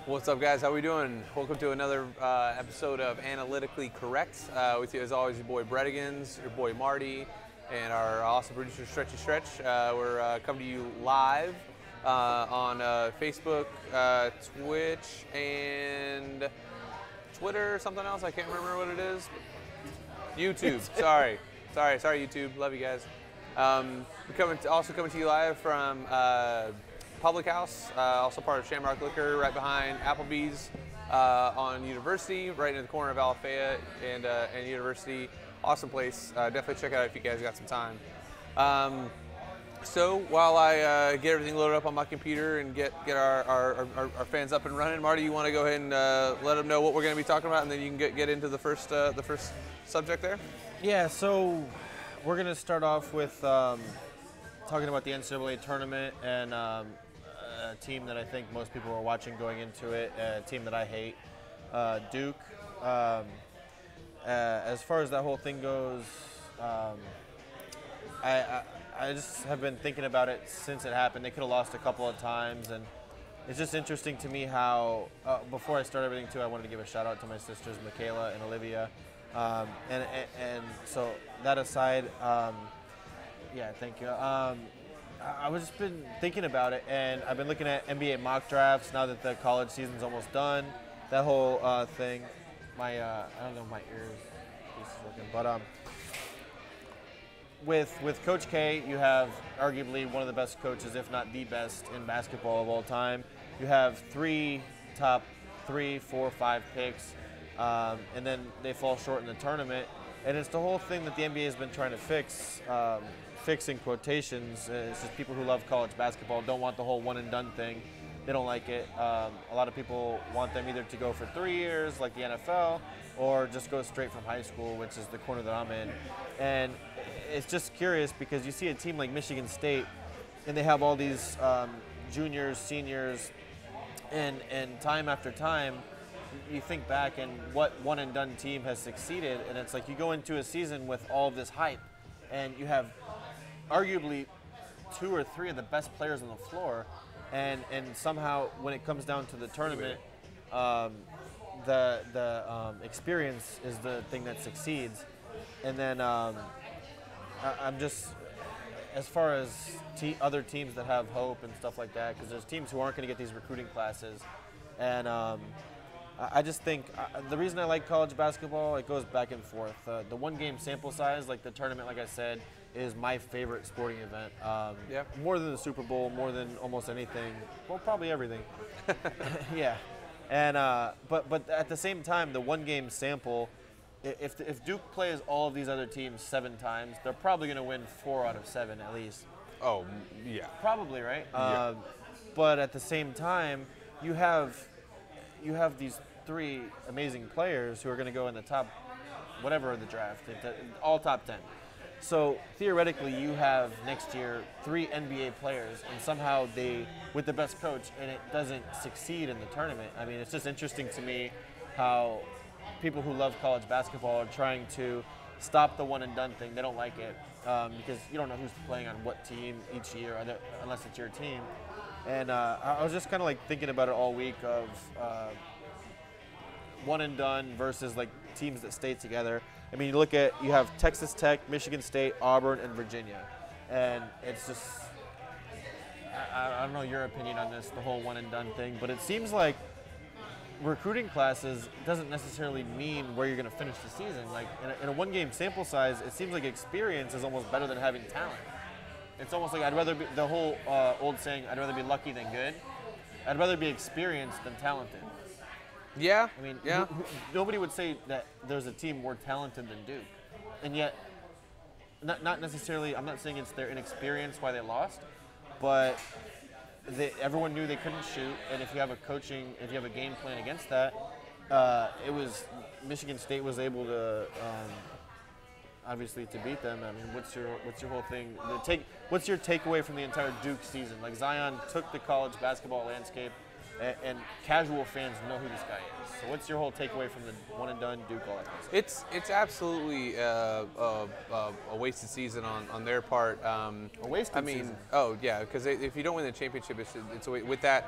What's up, guys? How we doing? Welcome to another episode of Analytically Correct. With you, as always, your boy Bredigans, your boy Marty, and our awesome producer Stretchy Stretch. We're coming to you live on Facebook, Twitch, and Twitter, or something else. I can't remember what it is. YouTube. Sorry, YouTube. Love you guys. We're also coming to you live from Public House, also part of Shamrock Liquor, right behind Applebee's on University, right in the corner of Alafaya and University. Awesome place. Definitely check it out if you guys got some time. So while I get everything loaded up on my computer and get our fans up and running, Marty, you want to go ahead and let them know what we're going to be talking about, and then you can get into the first subject there? Yeah, so we're going to start off with talking about the NCAA tournament and a team that I think most people are watching going into it, a team that I hate, Duke. As far as that whole thing goes, I just have been thinking about it since it happened. They could have lost a couple of times, and it's just interesting to me how, before I start everything too, I wanted to give a shout out to my sisters, Michaela and Olivia. And so that aside, yeah, thank you. I was just been thinking about it, and I've been looking at NBA mock drafts now that the college season's almost done. That whole thing. I don't know, my ears is looking, but with Coach K, you have arguably one of the best coaches, if not the best, in basketball of all time. You have top 3, 4, 5 picks, and then they fall short in the tournament. And it's the whole thing that the NBA has been trying to fix. Fixing quotations. It's just people who love college basketball don't want the whole one and done thing. They don't like it. A lot of people want them either to go for 3 years like the NFL or just go straight from high school, which is the corner that I'm in. And it's just curious because you see a team like Michigan State and they have all these juniors, seniors, and time after time you think back and what one and done team has succeeded, and it's like you go into a season with all of this hype and you have arguably 2 or 3 of the best players on the floor, and somehow when it comes down to the tournament, the experience is the thing that succeeds. And then I'm just, as far as other teams that have hope and stuff like that, because there's teams who aren't going to get these recruiting classes, and I just think the reason I like college basketball, it goes back and forth. The one-game sample size, like the tournament, like I said, is my favorite sporting event. Yeah. More than the Super Bowl, more than almost anything. Well, probably everything. Yeah. And but at the same time, the one-game sample, if Duke plays all of these other teams 7 times, they're probably going to win 4 out of 7 at least. Oh, yeah. Probably, right? Yeah. But at the same time, you have these 3 amazing players who are going to go in the top, whatever of the draft, all top 10. So theoretically, you have next year 3 NBA players, and somehow they, with the best coach, and it doesn't succeed in the tournament. I mean, it's just interesting to me how people who love college basketball are trying to stop the one and done thing. They don't like it because you don't know who's playing on what team each year, unless it's your team. And I was just kind of like thinking about it all week of one and done versus like teams that stay together. I mean, you have Texas Tech, Michigan State, Auburn, and Virginia. And it's just, I don't know your opinion on this, the whole one and done thing, but it seems like recruiting classes doesn't necessarily mean where you're going to finish the season. Like in a one-game sample size, it seems like experience is almost better than having talent. It's almost like I'd rather be, the whole old saying, I'd rather be lucky than good. I'd rather be experienced than talented. Yeah. I mean, yeah. Nobody would say that there's a team more talented than Duke. And yet, not necessarily, I'm not saying it's their inexperience why they lost, but everyone knew they couldn't shoot, and if you have a game plan against that, Michigan State was able to obviously to beat them. I mean, what's your whole thing? What's your takeaway from the entire Duke season? Like Zion took the college basketball landscape and casual fans know who this guy is. So what's your whole takeaway from the one and done Duke all that? It's absolutely a wasted season on their part. A wasted season. Oh yeah, because if you don't win the championship, it's with that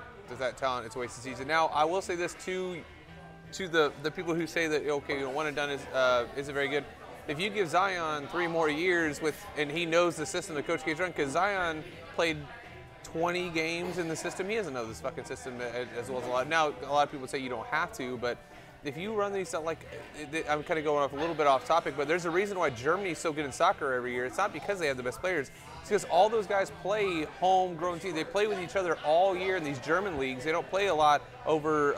talent, it's a wasted season. Now I will say this to the people who say that okay, one and done isn't very good. If you give Zion 3 more years and he knows the system the coach gets run, because Zion played 20 games in the system. He doesn't know this fucking system as well as a lot. Now, a lot of people say you don't have to, but if you run these, I'm kind of going off a little bit off topic, but there's a reason why Germany's so good in soccer every year. It's not because they have the best players. It's because all those guys play homegrown teams. They play with each other all year in these German leagues. They don't play a lot over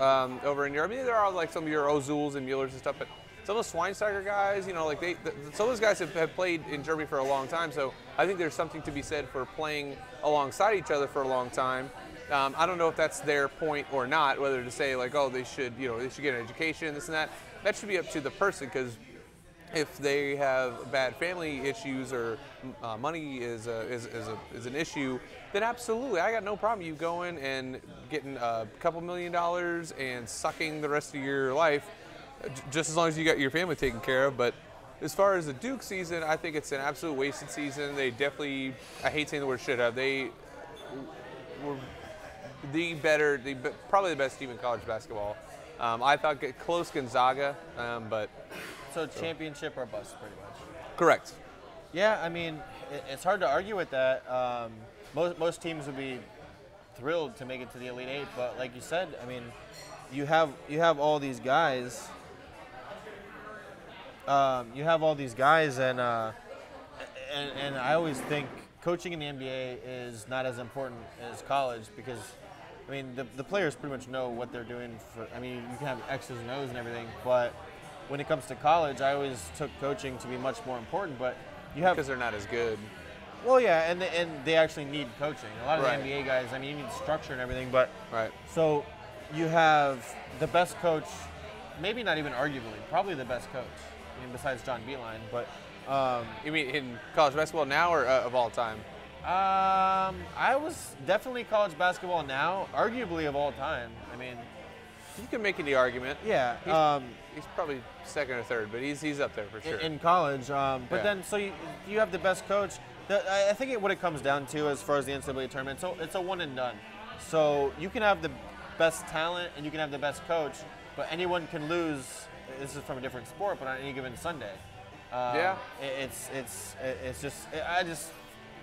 in Europe. I mean, there are like some of your Ozuls and Muellers and stuff, but some of the Schweinsteiger guys, some of those guys have played in Germany for a long time. So I think there's something to be said for playing alongside each other for a long time. I don't know if that's their point or not, whether to say like, oh, they should get an education, this and that. That should be up to the person, because if they have bad family issues or money is an issue, then absolutely, I got no problem you going and getting a couple $1 million and sucking the rest of your life, just as long as you got your family taken care of. But as far as the Duke season, I think it's an absolute wasted season. They definitely, I hate saying the word should have, they were probably the best team in college basketball. I thought close Gonzaga, but... So championship or bust, pretty much. Correct. Yeah, I mean, it's hard to argue with that. Most teams would be thrilled to make it to the Elite Eight, but like you said, I mean, you have all these guys. And I always think coaching in the NBA is not as important as college, because I mean the players pretty much know what they're doing you can have X's and O's and everything, but when it comes to college, I always took coaching to be much more important. But you have, because they're not as good. Well, yeah, and they actually need coaching. A lot of the NBA guys, I mean, you need structure and everything, but so you have the best coach, maybe not even arguably, probably the best coach. I mean, besides John Beeline, but you mean in college basketball now or of all time? I was definitely college basketball now, arguably of all time. I mean, you can make the argument. Yeah. He's probably second or third, but he's up there for sure. In college. But then, so you have the best coach. I think what it comes down to as far as the NCAA tournament, it's a one and done. So you can have the best talent and you can have the best coach, but anyone can lose. This is from a different sport, but on any given Sunday. I just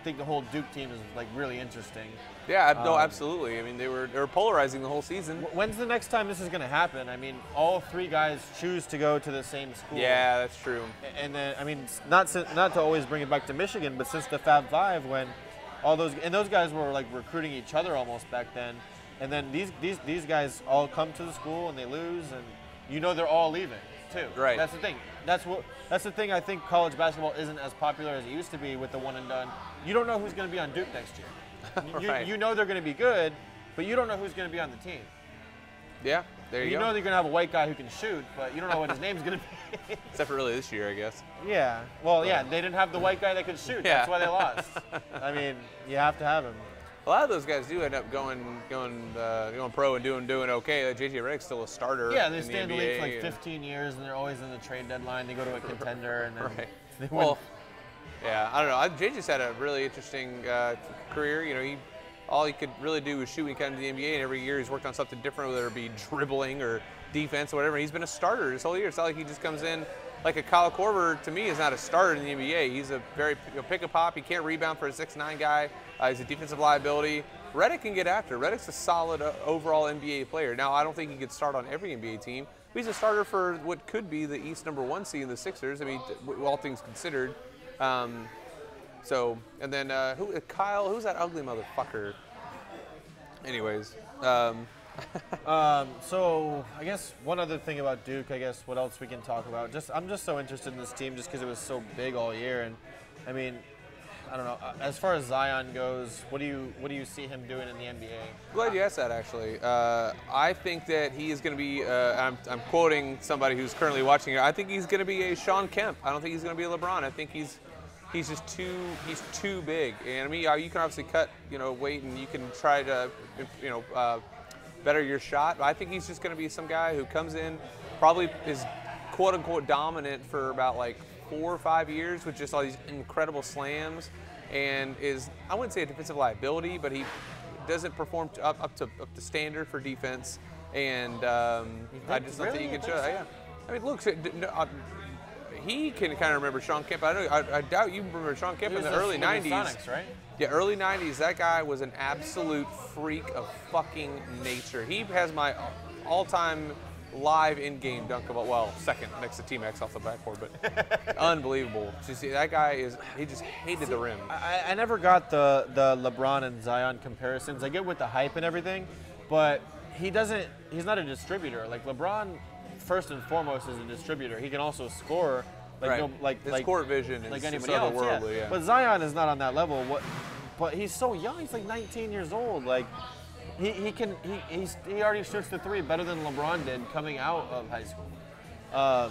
think the whole Duke team is like really interesting. Yeah, no, absolutely. I mean, they were polarizing the whole season. When's the next time this is going to happen? I mean, all 3 guys choose to go to the same school. Yeah, that's true. And then, I mean, not to always bring it back to Michigan, but since the Fab Five, when all those guys were like recruiting each other almost back then, and then these guys all come to the school and they lose, and they're all leaving too. Right. That's the thing. That's the thing. I think college basketball isn't as popular as it used to be with the one and done. You don't know who's going to be on Duke next year. You know they're going to be good, but you don't know who's going to be on the team. Yeah, there you go. You know they're going to have a white guy who can shoot, but you don't know what his name's going to be. Except for really this year, I guess. Yeah. Well, yeah, they didn't have the white guy that could shoot. Yeah. That's why they lost. I mean, you have to have him. A lot of those guys do end up going pro and doing okay. Like JJ Redick's still a starter. Yeah, they stay in the league for like 15 years, and they're always in the trade deadline. They go to a contender, and then they win. Well, yeah, I don't know. JJ's had a really interesting career. All he could really do was shoot when he came to the NBA, and every year he's worked on something different, whether it be dribbling or defense or whatever. He's been a starter this whole year. It's not like he just comes in. Like a Kyle Korver, to me, is not a starter in the NBA. He's a very pick a pop. He can't rebound for a 6'9" guy. He's a defensive liability. Redick can get after. Redick's a solid overall NBA player. Now, I don't think he could start on every NBA team, but he's a starter for what could be the East #1 seed in the Sixers. I mean, all things considered. And then Kyle? Who's that ugly motherfucker? Anyways. So I guess one other thing about Duke, what else we can talk about. I'm just so interested in this team just because it was so big all year, and I mean, I don't know. As far as Zion goes, what do you see him doing in the NBA? Glad you asked that, actually. I think that he is going to be. I'm quoting somebody who's currently watching it. I think he's going to be a Sean Kemp. I don't think he's going to be a LeBron. I think he's just too big. And I mean, you can obviously cut weight, and you can try to better your shot. I think he's just going to be some guy who comes in, probably is quote unquote dominant for about like 4 or 5 years with just all these incredible slams, and is, I wouldn't say a defensive liability, but he doesn't perform up to standard for defense. And I just don't think you can show. Yeah, I mean, look, he can kind of remember Sean Kemp. I doubt you remember Sean Kemp in the early '90s. Sonics, right? Yeah, early '90s. That guy was an absolute freak of fucking nature. He has my all-time live in-game dunk of, well, second next to T-Max off the backboard, but unbelievable. So you see, that guy he just hated the rim. I never got the LeBron and Zion comparisons. I get with the hype and everything, but he's not a distributor. Like LeBron, first and foremost, is a distributor. He can also score. His court vision is like anybody just else. otherworldly, yeah. But Zion is not on that level. But he's so young. He's like 19 years old. Like he already shoots the three better than LeBron did coming out of high school. I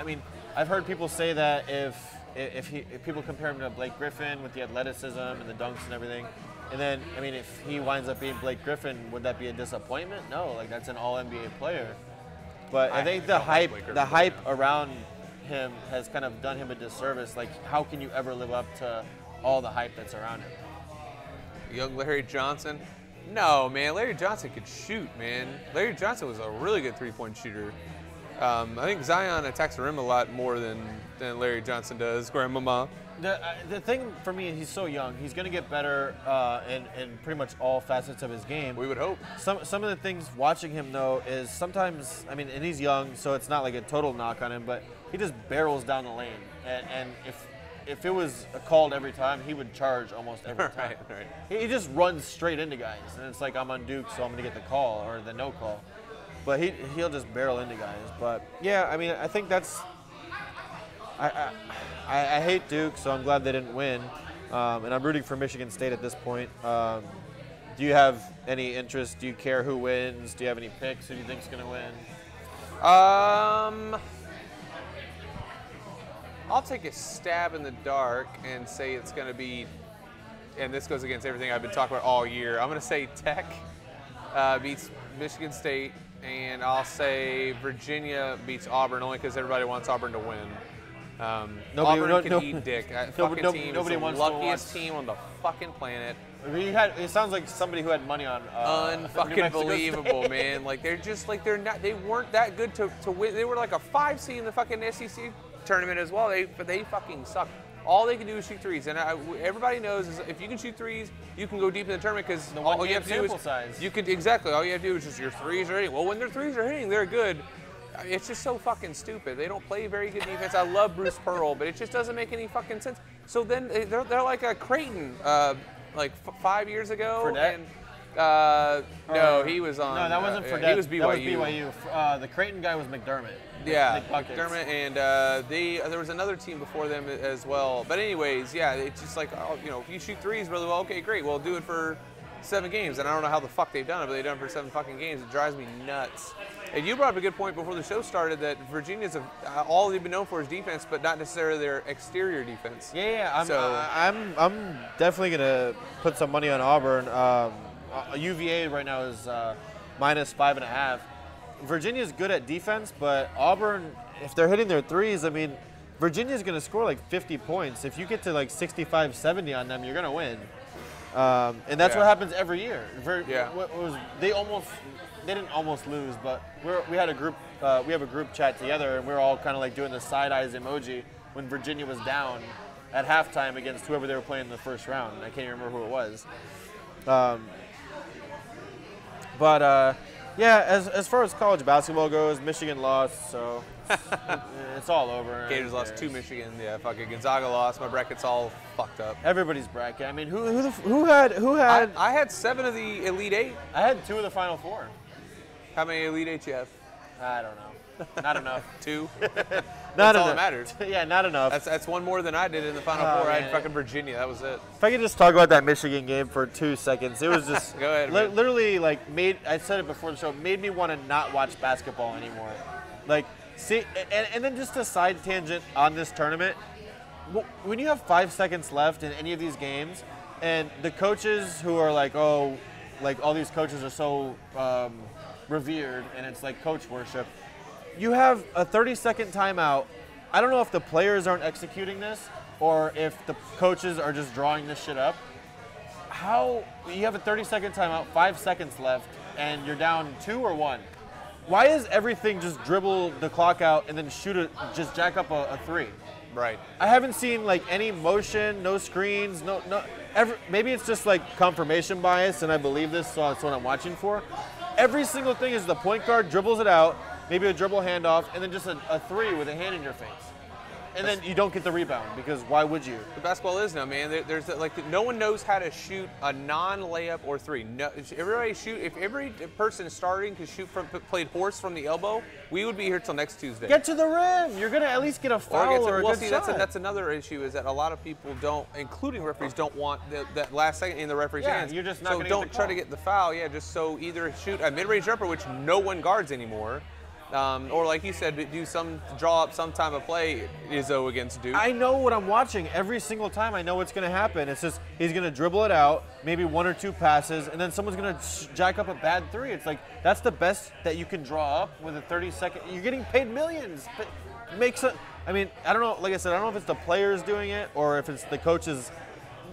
mean, I've heard people say that if people compare him to Blake Griffin with the athleticism and the dunks and everything, and then I mean, if he winds up being Blake Griffin, would that be a disappointment? No, like that's an All NBA player. But I think the hype around him has kind of done him a disservice. Like, how can you ever live up to all the hype that's around him? Young Larry Johnson? No, man. Larry Johnson could shoot, man. Larry Johnson was a really good three-point shooter. I think Zion attacks the rim a lot more than Larry Johnson does. Grandmama. The thing for me, he's so young. He's going to get better in pretty much all facets of his game. We would hope. Some of the things watching him, though, is sometimes, I mean, and he's young, so it's not like a total knock on him, but he just barrels down the lane. And if it was called every time, he would charge almost every time. Right. He just runs straight into guys. And it's like, I'm on Duke, so I'm going to get the call or the no call. But he'll just barrel into guys. But, yeah, I mean, I think that's – I hate Duke, so I'm glad they didn't win. And I'm rooting for Michigan State at this point. Do you have any interest? Do you care who wins? Do you have any picks? Who do you think's going to win? I'll take a stab in the dark and say it's going to be, and this goes against everything I've been talking about all year. I'm going to say Tech beats Michigan State, and I'll say Virginia beats Auburn only because everybody wants Auburn to win. Auburn can eat dick. Nobody wants the luckiest team on the fucking planet. It sounds like somebody who had money on. Unfucking believable, man. Like they weren't that good to win. They were like a 5 seed in the fucking SEC tournament as well. They fucking suck. All they can do is shoot threes, and everybody knows is if you can shoot threes, you can go deep in the tournament because all you have to do is all you have to do is just your threes are hitting. Well, when their threes are hitting, they're good. It's just so fucking stupid. They don't play very good defense. I love Bruce Pearl, but it just doesn't make any fucking sense. So then they're like a Creighton, like 5 years ago. Fredette? And no, he was on. No, that wasn't Fredette. He was BYU. That was BYU. The Creighton guy was McDermott. Yeah, McDermott, and there was another team before them as well. But anyways, yeah, it's just like, if you shoot threes really well, okay, great. Well, do it for 7 games. And I don't know how the fuck they've done it, but they've done it for 7 fucking games. It drives me nuts. And you brought up a good point before the show started that Virginia's all they've been known for is defense, but not necessarily their exterior defense. Yeah. I'm definitely gonna put some money on Auburn. UVA right now is minus 5.5. Virginia's good at defense, but Auburn, if they're hitting their threes, I mean, Virginia's gonna score like 50 points. If you get to like 65, 70 on them, you're gonna win. And that's what happens every year. They didn't almost lose, but we have a group chat together, and we were all kind of like doing the side eyes emoji when Virginia was down at halftime against whoever they were playing in the first round. I can't even remember who it was. As far as college basketball goes, Michigan lost, so it's all over. Gators lost to Michigan. Yeah, fucking Gonzaga lost. My bracket's all fucked up. Everybody's bracket. I mean, who had? I had 7 of the Elite 8. I had 2 of the Final 4. How many Elite 8 you have? I don't know. Not enough. 2? That's all that matters. Yeah, not enough. That's one more than I did in the Final 4. I had fucking Virginia. That was it. If I could just talk about that Michigan game for 2 seconds. It was just Go ahead, literally like I said it before the show, made me want to not watch basketball anymore. Like, see, and then just a side tangent on this tournament. When you have 5 seconds left in any of these games, and the coaches who are like, like all these coaches are so revered, and it's like coach worship. You have a 30-second timeout. I don't know if the players aren't executing this or if the coaches are just drawing this shit up. How you have a 30-second timeout, 5 seconds left, and you're down 2 or 1? Why is everything just dribble the clock out and then just jack up a 3? Right. I haven't seen like any motion, no screens, maybe it's just like confirmation bias, and I believe this, so that's what I'm watching for. Every single thing is the point guard dribbles it out, maybe a dribble handoff, and then just a 3 with a hand in your face. And then you don't get the rebound, because why would you? The basketball is now, man. There's like no one knows how to shoot a non-layup or 3. No, everybody shoot. If every person starting could played horse from the elbow, we would be here till next Tuesday. Get to the rim. You're gonna at least get a foul or a good shot. That's another issue, is that a lot of people don't, including referees, don't want that last second in the referee's hands. You're just not gonna don't get the try call. to get the foul. Yeah, just so either shoot a mid-range jumper, which no one guards anymore. Or like you said, draw up some time of play, Izzo against Duke. I know what I'm watching every single time. I know what's going to happen. It's just he's going to dribble it out, maybe 1 or 2 passes, and then someone's going to jack up a bad 3. It's like that's the best that you can draw up with a 30-second. You're getting paid millions. But I mean, I don't know. Like I said, I don't know if it's the players doing it or if it's the coaches.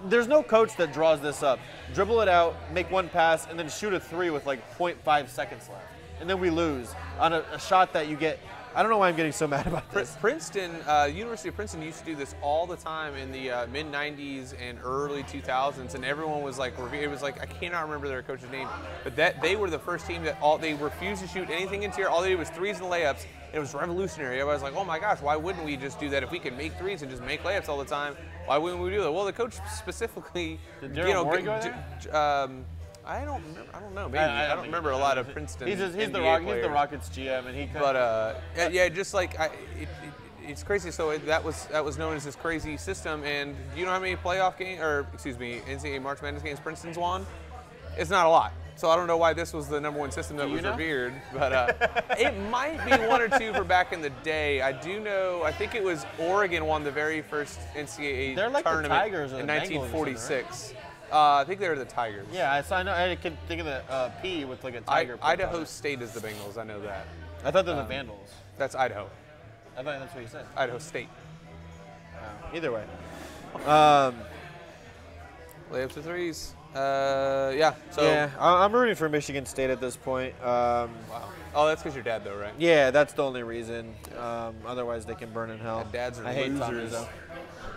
There's no coach that draws this up. Dribble it out, make 1 pass, and then shoot a 3 with like 0.5 seconds left. And then we lose on a shot that you get. I don't know why I'm getting so mad about this. Princeton, University of Princeton used to do this all the time in the mid-90s and early 2000s, and everyone was like, it was like, I cannot remember their coach's name, but they were the first team that they refused to shoot anything interior. All they did was 3s and layups. And it was revolutionary. Everybody was like, oh my gosh, why wouldn't we just do that? If we can make 3s and just make layups all the time, why wouldn't we do that? Well, the coach specifically, Did Daryl Morey go there? I don't know. Maybe I don't remember a lot of Princeton. He's the Rockets GM, and he. Yeah, just like it's crazy. So that was known as this crazy system. And do you know how many NCAA March Madness games Princeton's won? It's not a lot. So I don't know why this was the #1 system that was revered, but it might be 1 or 2 for back in the day. I do know. I think it was Oregon won the very first NCAA like tournament the Tigers or in the 1946. I think they were the Tigers. Yeah, I know. I could think of the P with like a tiger. Idaho State is the Bengals. I know that. I thought they were the Vandals. That's Idaho. I thought that's what you said. Idaho State. Either way. Layups to 3s. Yeah. So. Yeah, I'm rooting for Michigan State at this point. Wow. Oh, that's because your dad, though, right? Yeah, that's the only reason. Otherwise, they can burn in hell. And dads are I hate Tom losers. Izzo.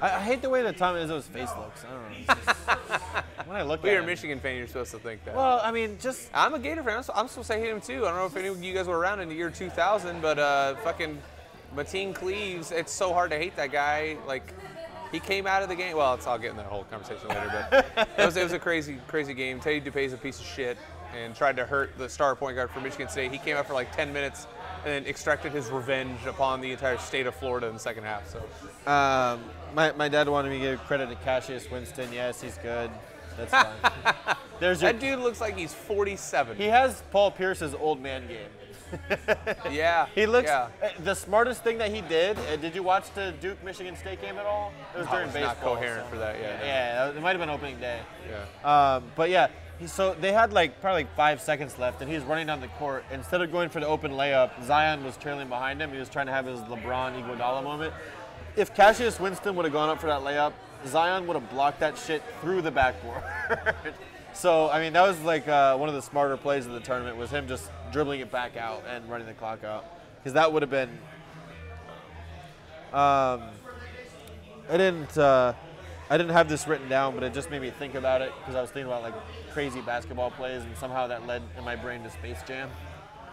I hate the way that Tom Izzo's face looks. I don't know. It's just, when I look at You're him. a Michigan fan, you're supposed to think that. Well, I mean, just. I'm a Gator fan. I'm supposed to hate him, too. I don't know if any of you guys were around in the year 2000, but fucking Mateen Cleaves, it's so hard to hate that guy. Like, he came out of the game. Well, I'll get in that whole conversation later, but it was a crazy, crazy game. Teddy DuPa's a piece of shit and tried to hurt the star point guard for Michigan State. He came out for like 10 minutes and then extracted his revenge upon the entire state of Florida in the second half. So, my dad wanted me to give credit to Cassius Winston. Yes, he's good. That's fine. That dude looks like he's 47. He has Paul Pierce's old man game. Yeah. He looks. Yeah. The smartest thing that he did. Did you watch the Duke Michigan State game at all? It was during baseball. Not coherent for that. Yeah. Yeah, it might have been opening day. Yeah. But yeah, so they had probably 5 seconds left, and he was running down the court. Instead of going for the open layup, Zion was trailing behind him. He was trying to have his LeBron Iguodala moment. If Cassius Winston would have gone up for that layup, Zion would have blocked that shit through the backboard. So, I mean, that was like one of the smarter plays of the tournament, was him just dribbling it back out and running the clock out. Because that would have been... I didn't have this written down, but it just made me think about it, because I was thinking about like crazy basketball plays, and somehow that led in my brain to Space Jam.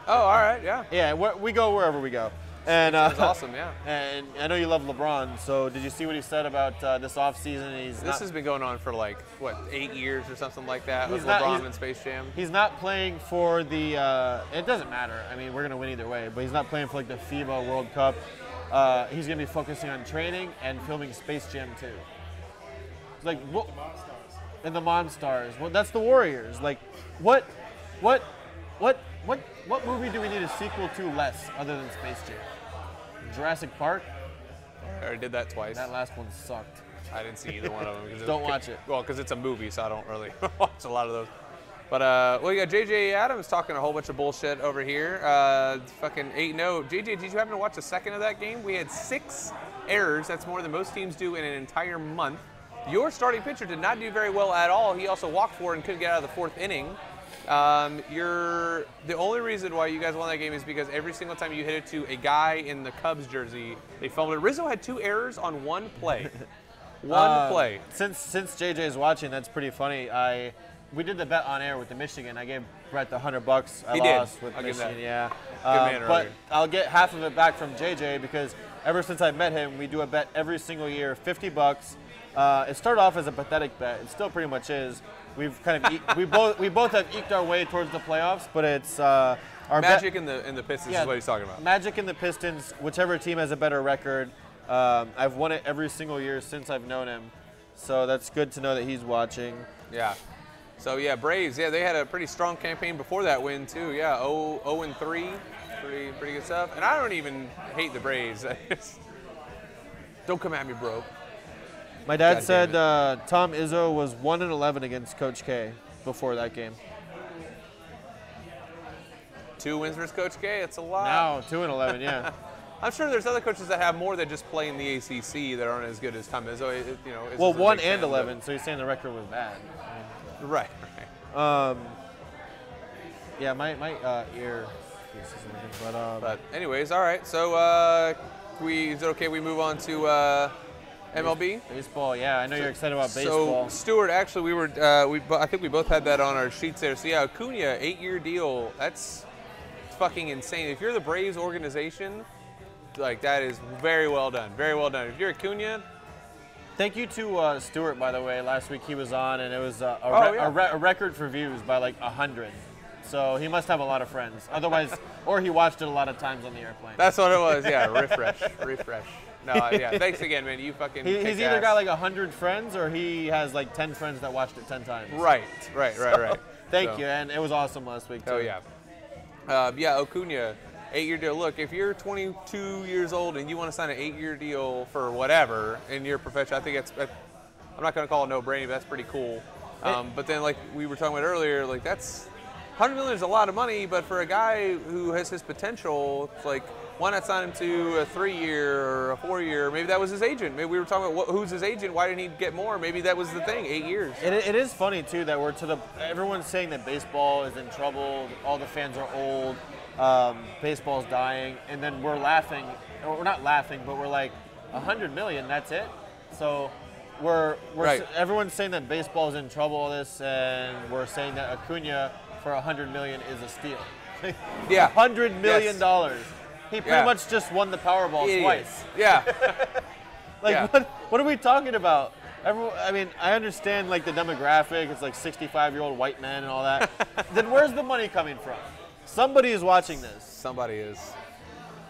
Oh, all right, yeah. Yeah, we go wherever we go. And that's awesome, yeah. And I know you love LeBron, so did you see what he said about this offseason? This has been going on for 8 years or something like that with LeBron and Space Jam. He's not playing for the, it doesn't matter. I mean, we're going to win either way, but he's not playing for the FIBA World Cup. He's going to be focusing on training and filming Space Jam 2. It's like, what? And the Monstars. Well, that's the Warriors. Like, what movie do we need a sequel to less other than Space Jam? Jurassic Park? I already did that twice. That last one sucked. I didn't see either one of them. Don't watch it. Well, because it's a movie, so I don't really watch a lot of those. But well, you got JJ Adams talking a whole bunch of bullshit over here. Fucking 8-0. JJ, did you happen to watch a second of that game? We had 6 errors. That's more than most teams do in an entire month. Your starting pitcher did not do very well at all. He also walked 4 and couldn't get out of the 4th inning. The only reason why you guys won that game is because every single time you hit it to a guy in the Cubs jersey, they fumbled it. Rizzo had 2 errors on 1 play. One play. Since JJ is watching, that's pretty funny. We did the bet on air with the Michigan. I gave Brett the $100. I lost with Michigan. Yeah. Good man but I'll get half of it back from JJ because ever since I met him, we do a bet every single year, $50. It started off as a pathetic bet. It still pretty much is. We've kind of we both have eked our way towards the playoffs, but it's our Magic in the Pistons is what he's talking about. Magic in the Pistons, whichever team has a better record. I've won it every single year since I've known him, so that's good to know that he's watching. Yeah. So yeah, Braves. Yeah, they had a pretty strong campaign before that win too. Yeah, 0-3, pretty good stuff. And I don't even hate the Braves. Don't come at me, bro. My dad said Tom Izzo was 1-11 against Coach K before that game. 2 wins versus Coach K. It's a lot. Now 2-11, yeah. I'm sure there's other coaches that have more than just play in the ACC that aren't as good as Tom Izzo. Well, 1-11, so you're saying the record was bad. Right. Yeah, my ear is working, but anyways, all right. So is it okay we move on to MLB? Baseball, yeah. I know you're excited about baseball. So Stuart, actually, I think we both had that on our sheets there. So yeah, Acuna, 8-year deal. That's fucking insane. If you're the Braves organization, like that is very well done. Very well done. If you're Acuna. Thank you to Stuart, by the way. Last week he was on, and it was a record for views by like 100. So he must have a lot of friends. Otherwise, or he watched it a lot of times on the airplane. That's what it was. Yeah, refresh. No, yeah. Thanks again, man. You fucking. He's either got like 100 friends, or he has like 10 friends that watched it 10 times. Right. Thank you, and it was awesome last week too. Oh yeah. Yeah, Acuna. 8-year deal. Look, if you're 22 years old and you want to sign an 8-year deal for whatever in your profession, I think I'm not going to call it no-brainer, but that's pretty cool. But then, like we were talking about earlier, like that's $100 million is a lot of money, but for a guy who has his potential, it's like, why not sign him to a 3-year or a 4-year? Maybe that was his agent. Maybe we were talking about who's his agent. Why didn't he get more? Maybe that was the thing. 8 years. It is funny too that everyone's saying that baseball is in trouble. All the fans are old. Baseball's dying, and then we're laughing. Or we're not laughing, but we're like, $100 million. That's it. So everyone's saying that baseball's in trouble. All this, and we're saying that Acuna for $100 million is a steal. Yeah, $100 million. Yes. He pretty much just won the Powerball twice. Yeah. What are we talking about? I understand like the demographic. It's like 65-year-old white men and all that. Then where's the money coming from? Somebody is watching this. Somebody is.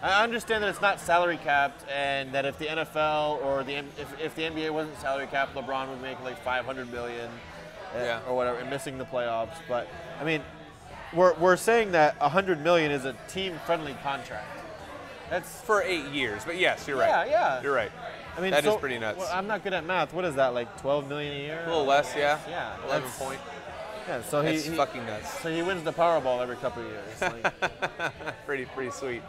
I understand that it's not salary capped, and that if the NFL or if the NBA wasn't salary capped, LeBron would make like $500 million or whatever, and missing the playoffs. But I mean, we're saying that $100 million is a team-friendly contract. That's for 8 years, but yes, you're right. Yeah. You're right. I mean, that is pretty nuts. Well, I'm not good at math. What is that, like $12 million a year? A little less, yeah. Yeah. 11 point. Yeah, so he's fucking nuts. So he wins the Powerball every couple of years. Like. pretty sweet.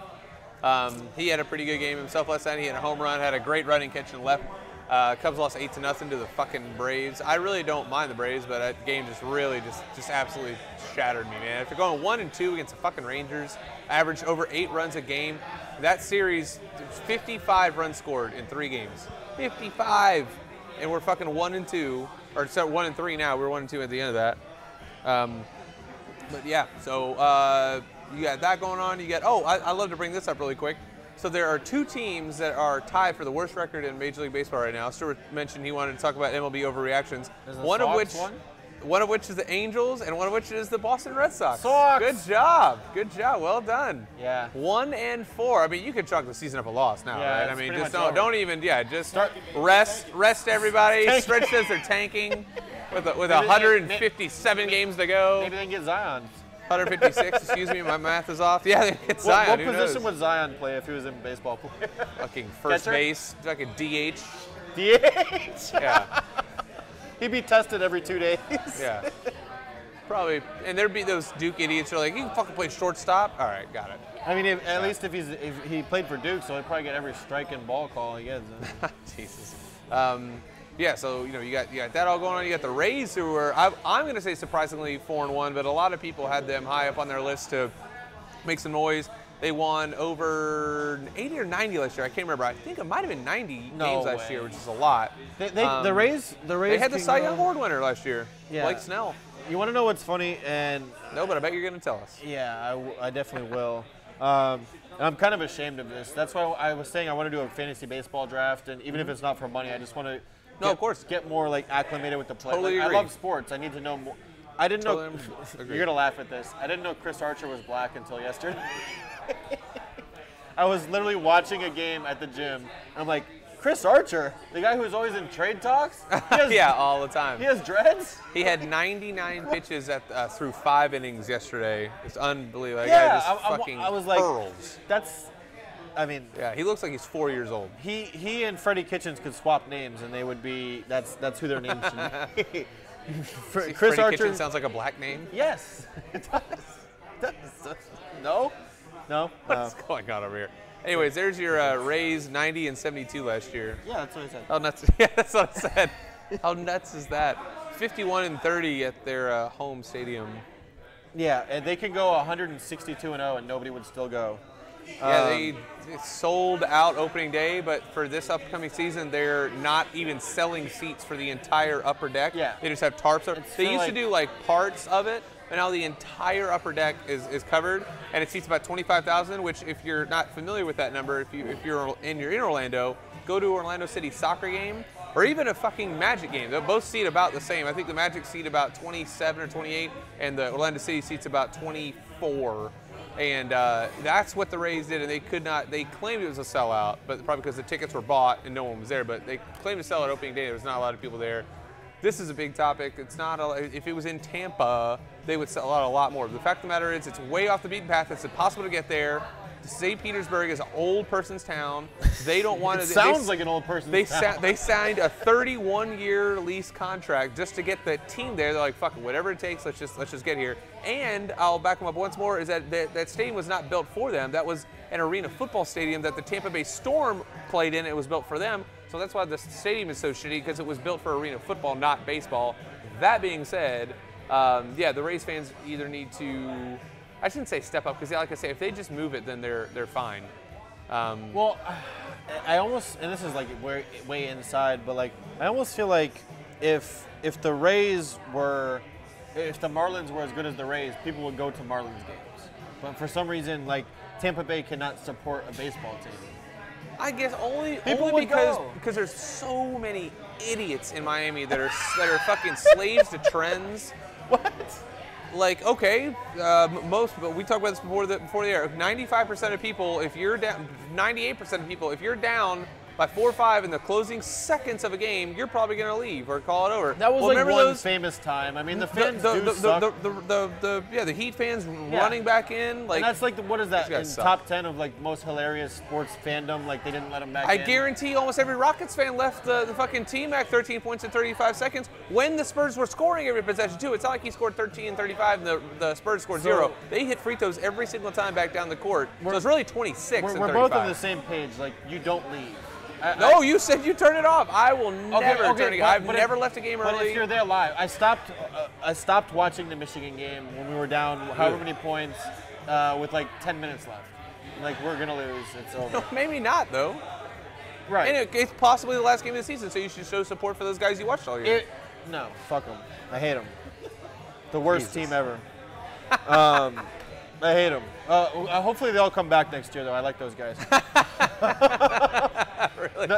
He had a pretty good game himself last night. He had a home run, had a great running catch and left. Cubs lost 8-0 to the fucking Braves. I really don't mind the Braves, but that game just really just absolutely shattered me, man. After going 1-2 against the fucking Rangers, averaged over 8 runs a game. That series, 55 runs scored in 3 games. 55, and we're fucking 1-2, or so 1-3 now. We're 1-2 at the end of that. But yeah, so you got that going on. You got I love to bring this up really quick. So there are 2 teams that are tied for the worst record in Major League Baseball right now. Stuart mentioned he wanted to talk about MLB overreactions. One of which is the Angels, and one of which is the Boston Red Sox. Good job. Well done. Yeah. 1-4. I mean, you could chalk the season up a loss now, right? I mean, just don't even. Yeah, just rest everybody. Stretch says they're tanking with 157 games to go. Maybe they can get Zion. 156, excuse me, my math is off. Yeah, they get Zion. What position would Zion play if he was in baseball? Fucking first base, fucking DH. DH? Yeah. He'd be tested every 2 days. Yeah. Probably, and there'd be those Duke idiots who are like, you can fucking play shortstop. All right, got it. I mean, at least if he played for Duke, so he'd probably get every strike and ball call he gets. Jesus. Yeah, so you got that all going on. You got the Rays, who were I'm going to say surprisingly 4-1, but a lot of people had them high up on their list to make some noise. They won over 80 or 90 last year. I can't remember. I think it might have been 90 games last year, which is a lot. The Rays. They had the Cy Young Award winner last year, yeah. Blake Snell. You want to know what's funny? And no, but I bet you're going to tell us. Yeah, I definitely will. And I'm kind of ashamed of this. That's why I was saying I want to do a fantasy basable draft, and even if it's not for money, I just want to of course, get more like acclimated with the play. Totally like, agree. I love sports. I need to know more. I didn't know. Agree. You're gonna laugh at this. I didn't know Chris Archer was black until yesterday. I was literally watching a game at the gym. And I'm like, Chris Archer, the guy who was always in trade talks? Yeah, all the time. He has dreads? He had 99 pitches through 5 innings yesterday. It's unbelievable. Yeah, I was like, pearls. Yeah, he looks like he's 4 years old. He and Freddie Kitchens could swap names, and they would be, that's who their names should be. Chris Archer Kitchens sounds like a black name? Yes, it does. No? What's going on over here? Anyways, there's your Rays 90 and 72 last year. Yeah, that's what I said. Oh, nuts. Yeah, that's what I said. How nuts is that? 51 and 30 at their home stadium. Yeah, and they can go 162-0 and nobody would still go. Yeah, they sold out opening day, but for this upcoming season, they're not even selling seats for the entire upper deck. Yeah. They just have tarps. They used to do like parts of it, and now the entire upper deck is covered, and it seats about 25,000. Which, if you're not familiar with that number, if you're in Orlando, go to Orlando City soccer game or even a fucking Magic game. They'll both seat about the same. I think the Magic seat about 27 or 28, and the Orlando City seats about 24. And that's what the Rays did, and they could not. They claimed it was a sellout, but probably because the tickets were bought and no one was there. But they claimed to sell at opening day. There was not a lot of people there. This is a big topic. It's not. If it was in Tampa, they would sell out a lot more. The fact of the matter is, it's way off the beaten path. It's impossible to get there. St. Petersburg is an old person's town. They don't want to. It sounds like an old person's town. They signed a 31-year lease contract just to get the team there. They're like, fuck it, whatever it takes. Let's just get here. And I'll back them up once more. Is that stadium was not built for them. That was an arena football stadium that the Tampa Bay Storm played in. It was built for them. So that's why the stadium is so shitty, because it was built for arena football, not baseball. That being said, yeah, the Rays fans either need to. I shouldn't say step up, because like I say, if they just move it, then they're fine. Well, I almost, and this is like way inside, but like I almost feel like if the Marlins were as good as the Rays, people would go to Marlins games. But for some reason, like Tampa Bay cannot support a baseball team. I guess only because there's so many idiots in Miami that are fucking slaves to trends. What? Like, okay, but we talked about this before the air. 95% of people, if you're down, 98% of people, if you're down by 4 or 5 in the closing seconds of a game, you're probably going to leave or call it over. That was like one famous time. I mean, the fans suck. The Heat fans running back in. Like, and that's like, what is that, in top 10 of like most hilarious sports fandom, like they didn't let them back in? I guarantee almost every Rockets fan left the fucking team at 13 points in 35 seconds when the Spurs were scoring every possession too. It's not like he scored 13 and 35 and the Spurs scored 0. They hit free throws every single time back down the court. So it's really 26 and 35. We're both on the same page. Like, you don't leave. No, you said you turn it off. I will never turn it off. I've never left a game early. But if you're there live, I stopped watching the Michigan game when we were down however many points with like 10 minutes left. Like, we're going to lose. It's over. No, maybe not, though. Right. And it's possibly the last game of the season, so you should show support for those guys you watched all year. No, fuck them. I hate them. The worst team ever. I hate them. Hopefully they all come back next year, though. I like those guys.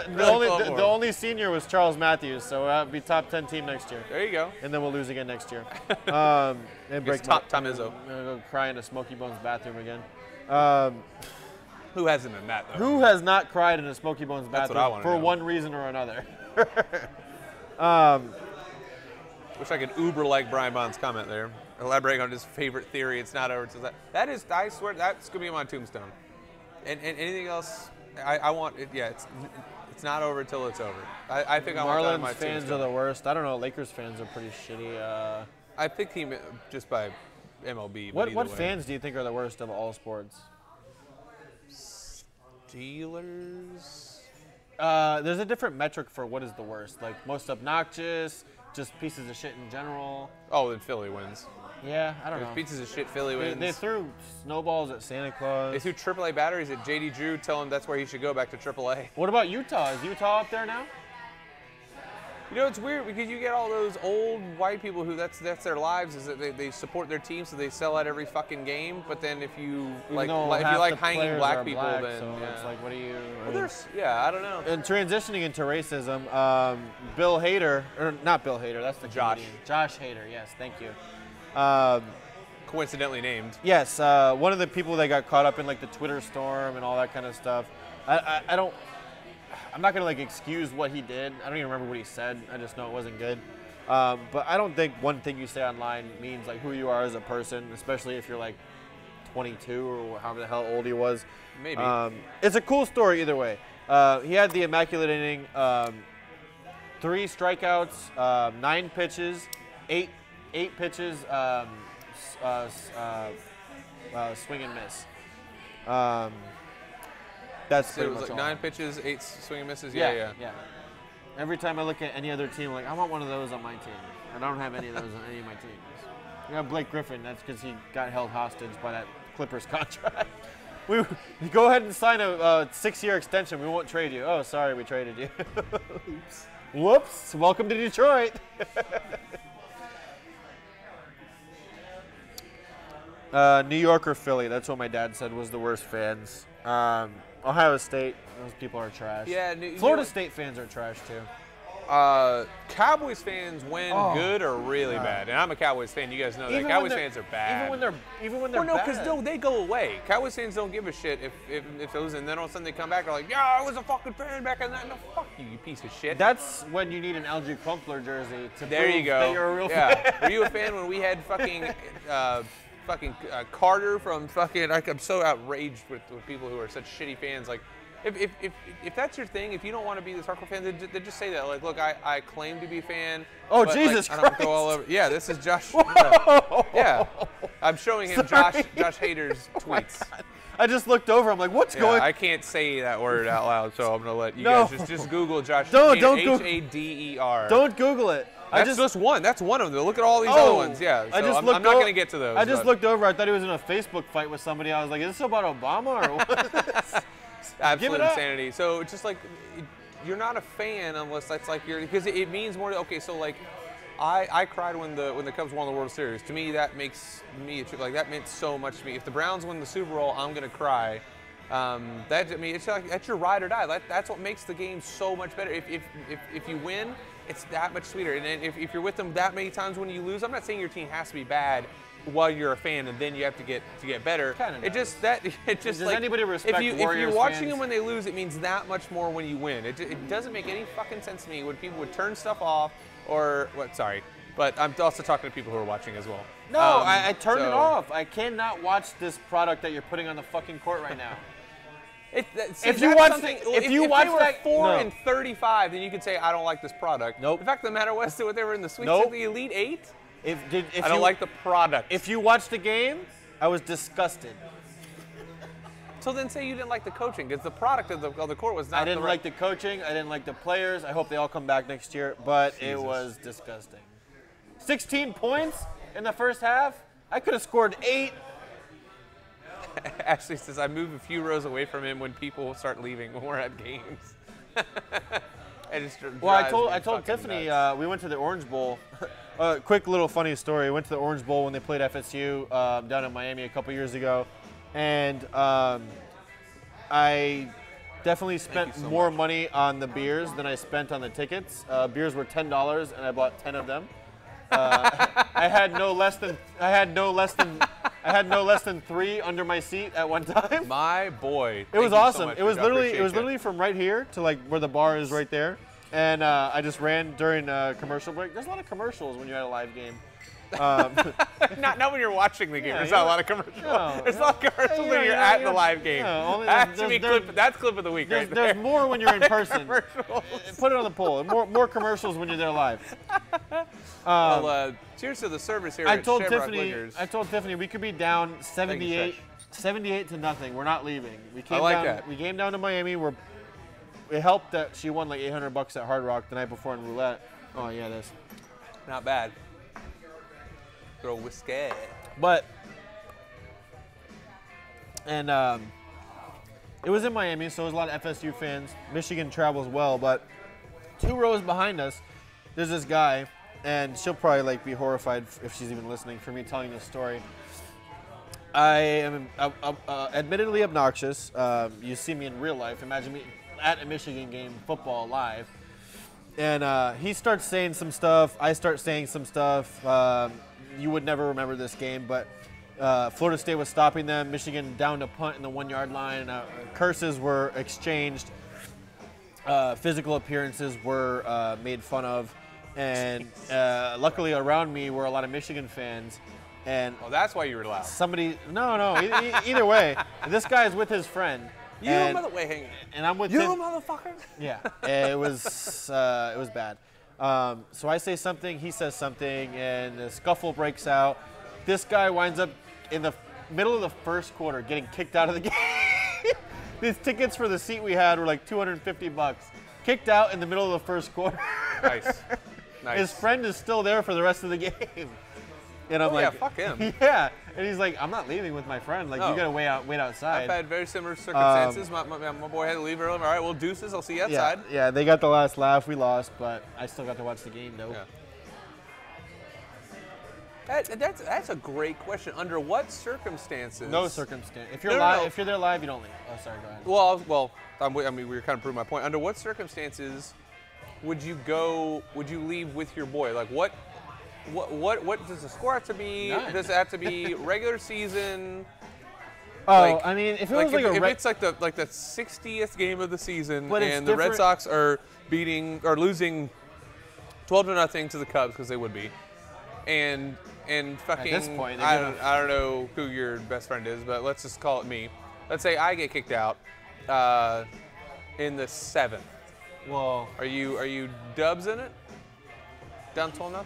Really? The only senior was Charles Matthews, so that'll be top 10 team next year. There you go. And then we'll lose again next year. Tom Izzo. I'm gonna go cry in a Smokey Bones bathroom again. Who hasn't done that, though? Who has not cried in a Smokey Bones bathroom for one reason or another? Wish I could Uber-like Brian Bond's comment there. Elaborating on his favorite theory. It's not over. That is, I swear, that's gonna be on my tombstone. And anything else, I want it. Yeah, it's not over until it's over. I think I want that on my tombstone. Marlins fans are the worst. I don't know. Lakers fans are pretty shitty. I picked him just by MLB. What either way. fans do you think are the worst of all sports? Steelers. There's a different metric for what is the worst. Like most obnoxious, just pieces of shit in general. Oh, then Philly wins. Yeah, I don't know. Pieces of shit, Philly wins. They threw snowballs at Santa Claus. They threw AAA batteries at J.D. Drew, tell him that's where he should go back to AAA. What about Utah? Is Utah up there now? You know, it's weird because you get all those old white people who that's their lives is that they support their team, so they sell out every fucking game. But then if you if you like hanging black people, then so yeah. it's like, what do you? Well, I don't know. And transitioning into racism, Bill Hader, or not Bill Hader, that's the Josh. comedian. Josh Hader, yes, thank you. Coincidentally named. Yes, one of the people that got caught up in like the Twitter storm and all that kind of stuff. I'm not gonna like excuse what he did. I don't even remember what he said. I just know it wasn't good. But I don't think one thing you say online means like who you are as a person, especially if you're like 22 or however the hell old he was. Maybe. It's a cool story either way. He had the immaculate inning, 3 strikeouts, 9 pitches, 8 pitches, swing and miss. That's So pretty it was much like all. 9 pitches, 8 swing and misses. Yeah. Every time I look at any other team, like I want one of those on my team. I don't have any of those on any of my teams. You have Blake Griffin. That's because he got held hostage by that Clippers contract. We go ahead and sign a 6-year extension. We won't trade you. Oh, sorry, we traded you. Oops. Whoops. Welcome to Detroit. New York or Philly? That's what my dad said was the worst fans. Ohio State. Those people are trash. Yeah. Florida State fans are trash too. Cowboys fans when good or really bad, and I'm a Cowboys fan. You guys know that Cowboys fans are bad. Even when they're well, no, bad. because they go away. Cowboys fans don't give a shit if those, and then all of a sudden they come back and are like, yeah, I was a fucking fan back in that. No, fuck you, you piece of shit. That's when you need an LG Crumpler jersey to there prove you go. that you're a real fan. Were you a fan when we had fucking Carter from fucking? I'm so outraged with people who are such shitty fans. Like, if that's your thing, if you don't want to be this hardcore fan, then just say that. Like, look, I claim to be a fan. Oh, but, Jesus like, Christ! I don't go all over. Yeah, this is Josh. Whoa. Yeah, I'm showing him Josh Hader's tweets. I just looked over. I'm like, what's going? I can't say that word out loud, so I'm gonna let you No. guys just Google Josh. Don't Hader. Don't Google it. That's just one. That's one of them. Look at all these other ones. Yeah. So I'm not going to get to those. I just looked over. I thought he was in a Facebook fight with somebody. I was like, is this about Obama or what? Absolute insanity. So it's just like you're not a fan unless that's like because it means more. Okay, so like I cried when the Cubs won the World Series. To me, that makes me like that meant so much to me. If the Browns win the Super Bowl, I'm gonna cry. It's like that's your ride or die. That's what makes the game so much better. If you win, it's that much sweeter. And then if you're with them that many times when you lose, I'm not saying your team has to be bad while you're a fan and then you have to get better. Does like anybody respect if Warriors you're watching fans? them when they lose, it means that much more when you win. It doesn't make any fucking sense to me when people would turn stuff off or what? Sorry, but I'm also talking to people who are watching as well. No, I turned it off. I cannot watch this product that you're putting on the fucking court right now. If they were 4-35, then you could say I don't like this product. Nope. The fact of the matter was that they were in the Sweet Nope. the Elite Eight. If I don't like the product. If you watched the game, I was disgusted. So then say you didn't like the coaching because the product of the court was not. I didn't like the coaching. I didn't like the players. I hope they all come back next year. But it was disgusting. 16 points in the first half. I could have scored 8. Ashley says I move a few rows away from him when people start leaving when we're at games. I told Tiffany we went to the Orange Bowl. Quick little funny story. Went to the Orange Bowl when they played FSU down in Miami a couple years ago, and I definitely spent more money on the beers than I spent on the tickets. Beers were $10, and I bought 10 of them. I had no less than 3 under my seat at one time. My boy. It was awesome. It was literally from right here to like where the bar is right there. And I just ran during commercial break. There's a lot of commercials when you're at a live game. Not when you're watching the game. Yeah, There's not a lot of commercials. No, There's a lot of commercials when you're at the live game. That's clip of the week right there. There's more when you're in person. Commercials. Put it on the poll. More commercials when you're there live. Well, cheers to the service here at Shamrock Liquors. I told Tiffany we could be down 78 to nothing. We're not leaving. We came that. We came down to Miami. It helped that she won like $800 at Hard Rock the night before in roulette. Oh yeah, this. Not bad. Throw whiskey. But it was in Miami, so there was a lot of FSU fans. Michigan travels well, but 2 rows behind us, there's this guy, and she'll probably like be horrified if she's even listening for me telling this story. I am admittedly obnoxious. You see me in real life. Imagine me at a Michigan game, football live. And he starts saying some stuff. I start saying some stuff. You would never remember this game, but Florida State was stopping them. Michigan down to punt in the 1-yard line. Curses were exchanged. Physical appearances were made fun of. And luckily around me were a lot of Michigan fans. And that's why you were loud. Either way, this guy is with his friend. And I'm with you him. motherfucker. Yeah, it was bad. So I say something, he says something, and the scuffle breaks out. This guy winds up in the middle of the first quarter getting kicked out of the game. These tickets for the seat we had were like $250. Kicked out in the middle of the first quarter. Nice. His friend is still there for the rest of the game. And I'm like, yeah, fuck him. Yeah. And he's like, I'm not leaving with my friend. Like, you got to wait outside. I've had very similar circumstances. My boy had to leave early. All right, well, deuces. I'll see you outside. Yeah, they got the last laugh. We lost, but I still got to watch the game, though. Yeah. That's a great question. Under what circumstances? No circumstance. If you're if you're there live, you don't leave. Oh, sorry, go ahead. Well, I mean, we were kind of proving my point. Under what circumstances would you leave with your boy? Like, what does the score have to be? None. Does it have to be regular season? Oh, I mean, if it was like if it's like the 60th game of the season and the Red different. Sox are losing 12-0 to the Cubs, because they would be, and fucking at this point, I don't know who your best friend is, but let's just call it me. Let's say I get kicked out in the 7th. Well, are you dubs in it? Down 12-0.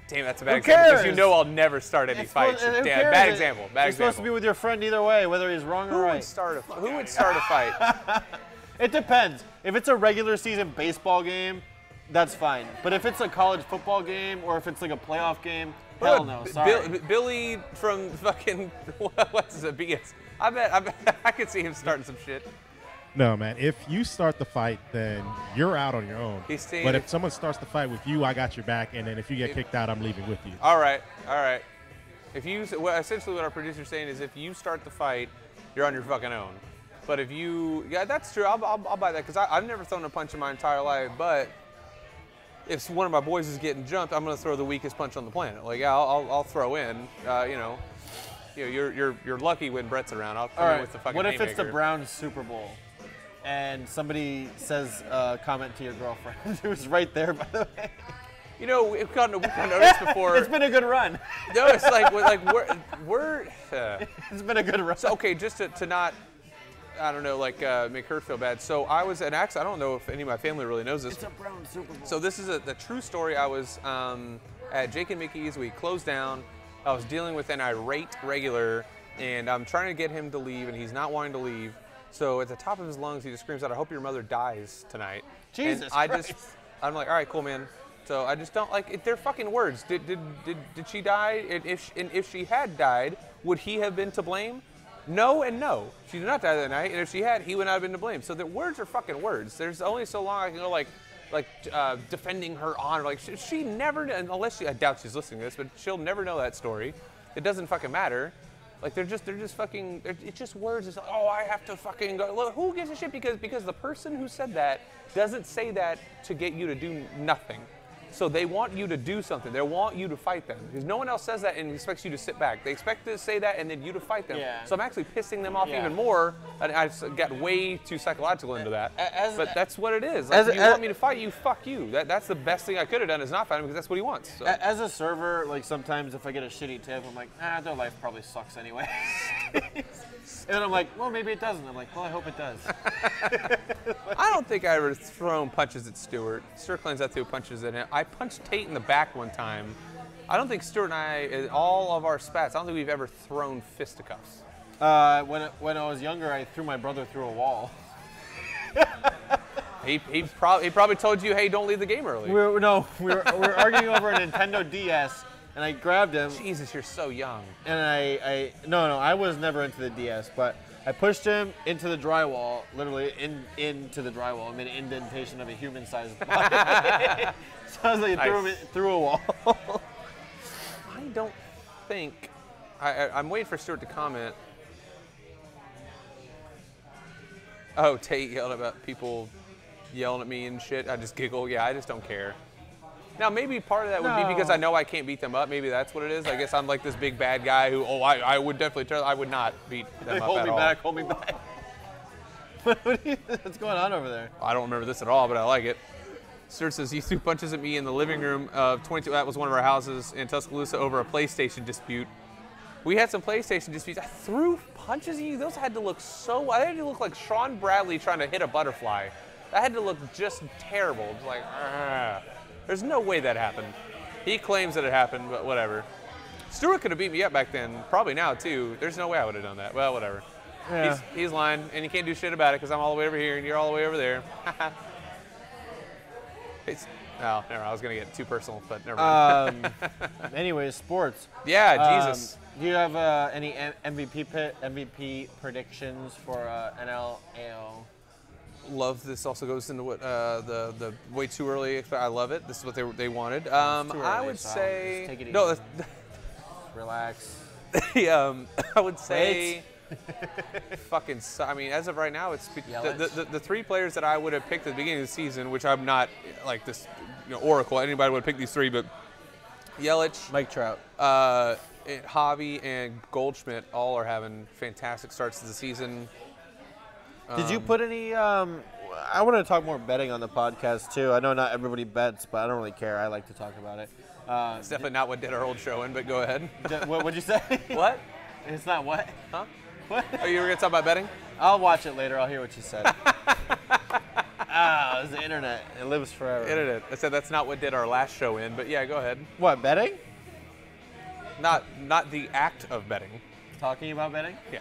Damn, that's a bad example, because you know I'll never start any fights. Damn, bad example. You're supposed to be with your friend either way, whether he's wrong or right. Who would start a fight? It depends. If it's a regular season baseball game, that's fine. But if it's a college football game or if it's like a playoff game, hell no. Sorry. Billy from fucking what's it? BS. I bet I could see him starting some shit. No, man. If you start the fight, then you're out on your own. But if someone starts the fight with you, I got your back. And then if you get kicked out, I'm leaving with you. All right. If you, essentially what our producer's saying is, if you start the fight, you're on your fucking own. But if you, yeah, that's true. I'll buy that, because I've never thrown a punch in my entire life. But if one of my boys is getting jumped, I'm gonna throw the weakest punch on the planet. Like, yeah, I'll throw in. You're lucky when Brett's around. I'll come in with the fucking What if haymaker. it's the Browns Super Bowl? And somebody says a comment to your girlfriend who's right there, by the way. You know, we've kind of noticed before. It's been a good run. No, it's like we're it's been a good run. So, okay, just to not, I don't know, make her feel bad. So I was at I don't know if any of my family really knows this. It's a Browns Super Bowl. So this is the true story. I was at Jake and Mickey's. We closed down. I was dealing with an irate regular, and I'm trying to get him to leave, and he's not wanting to leave. So at the top of his lungs, he just screams out, "I hope your mother dies tonight." Jesus Christ. I'm like, all right, cool, man. So I just don't like. They're fucking words. Did she die? And if she had died, would he have been to blame? No and no. She did not die that night. And if she had, he would not have been to blame. So the words are fucking words. There's only so long I can go like defending her honor. Like she never, unless I doubt she's listening to this, but she'll never know that story. It doesn't fucking matter. Like they're just fucking. It's just words. It's like, oh, I have to fucking go. Well, who gives a shit? Because the person who said that doesn't say that to get you to do nothing. So they want you to do something. They want you to fight them. Because no one else says that and expects you to sit back. They expect to say that and then you to fight them. Yeah. So I'm actually pissing them off even more. I got way too psychological into that. But that's what it is. Like, if you want me to fight you, fuck you. That's the best thing I could have done is not fight him because that's what he wants. So. As a server, like sometimes if I get a shitty tip, I'm like, their life probably sucks anyway. And then I'm like, well, maybe it doesn't. I'm like, well, I hope it does. I don't think I ever thrown punches at Stuart. Stuart claims I threw punches at him. I punched Tate in the back one time. I don't think Stuart and I, all of our spats, I don't think we've ever thrown fisticuffs. When I was younger, I threw my brother through a wall. He probably told you, hey, don't leave the game early. We were arguing over a Nintendo DS. And I grabbed him. Jesus, you're so young. And I was never into the DS, but I pushed him into the drywall, literally into the drywall. I made an indentation of a human-sized body. So I was like, nice. Threw him through a wall. I don't think. I'm waiting for Stuart to comment. Oh, Tate yelled about people yelling at me and shit. I just giggle. Yeah, I just don't care. Now, maybe part of that would be because I know I can't beat them up. Maybe that's what it is. I guess I'm like this big bad guy who, I would definitely I would not beat them up at all. Hold me back. What's going on over there? I don't remember this at all, but I like it. Stuart says, he threw punches at me in the living room of 22. That was one of our houses in Tuscaloosa over a PlayStation dispute. We had some PlayStation disputes. I threw punches at you. Those had to look I had to look like Sean Bradley trying to hit a butterfly. That had to look just terrible. It's like, there's no way that happened. He claims that it happened, but whatever. Stuart could have beat me up back then, probably now too. There's no way I would have done that. Well, whatever. Yeah. He's lying, and you can't do shit about it because I'm all the way over here and you're all the way over there. No, never. I was gonna get too personal, but never mind. Anyways, sports. Yeah, Jesus. Do you have any MVP predictions for NL, AL? Love this. Also goes into what the way too early. I love it. This is what they wanted. I would say take it easy. no. Relax. I would say fucking. I mean, as of right now, it's the three players that I would have picked at the beginning of the season, which I'm not like this oracle. Anybody would have picked these three, but Yelich, Mike Trout, Javi, and Goldschmidt all are having fantastic starts to the season. Did you put any? I want to talk more betting on the podcast too. I know not everybody bets, but I don't really care. I like to talk about it. It's definitely not what did our old show in, but go ahead. What'd you say? What? It's not what? Huh? What? Oh, you were gonna talk about betting? I'll watch it later. I'll hear what you said. It's the internet. It lives forever. Internet. I said that's not what did our last show in, but yeah, go ahead. What, betting? Not the act of betting. Talking about betting? Yeah.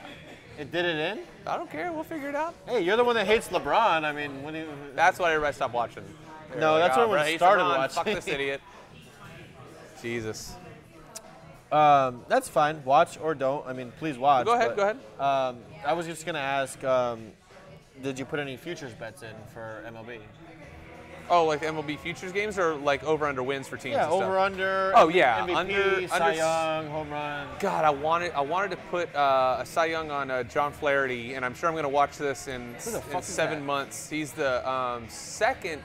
It did it in? I don't care. We'll figure it out. Hey, you're the one that hates LeBron. I mean, when do you... That's why everybody stopped watching. No, that's when everyone started watching. Fuck this idiot. Jesus. That's fine. Watch or don't. I mean, please watch. Go ahead. Go ahead. I was just gonna ask. Did you put any futures bets in for MLB? Oh, like MLB futures games or like over/under wins for teams? Yeah, and stuff? over/under. Oh yeah, MVP, Cy Young, home run. God, I wanted to put a Cy Young on John Flaherty, and I'm sure I'm going to watch this in 7 months. He's the second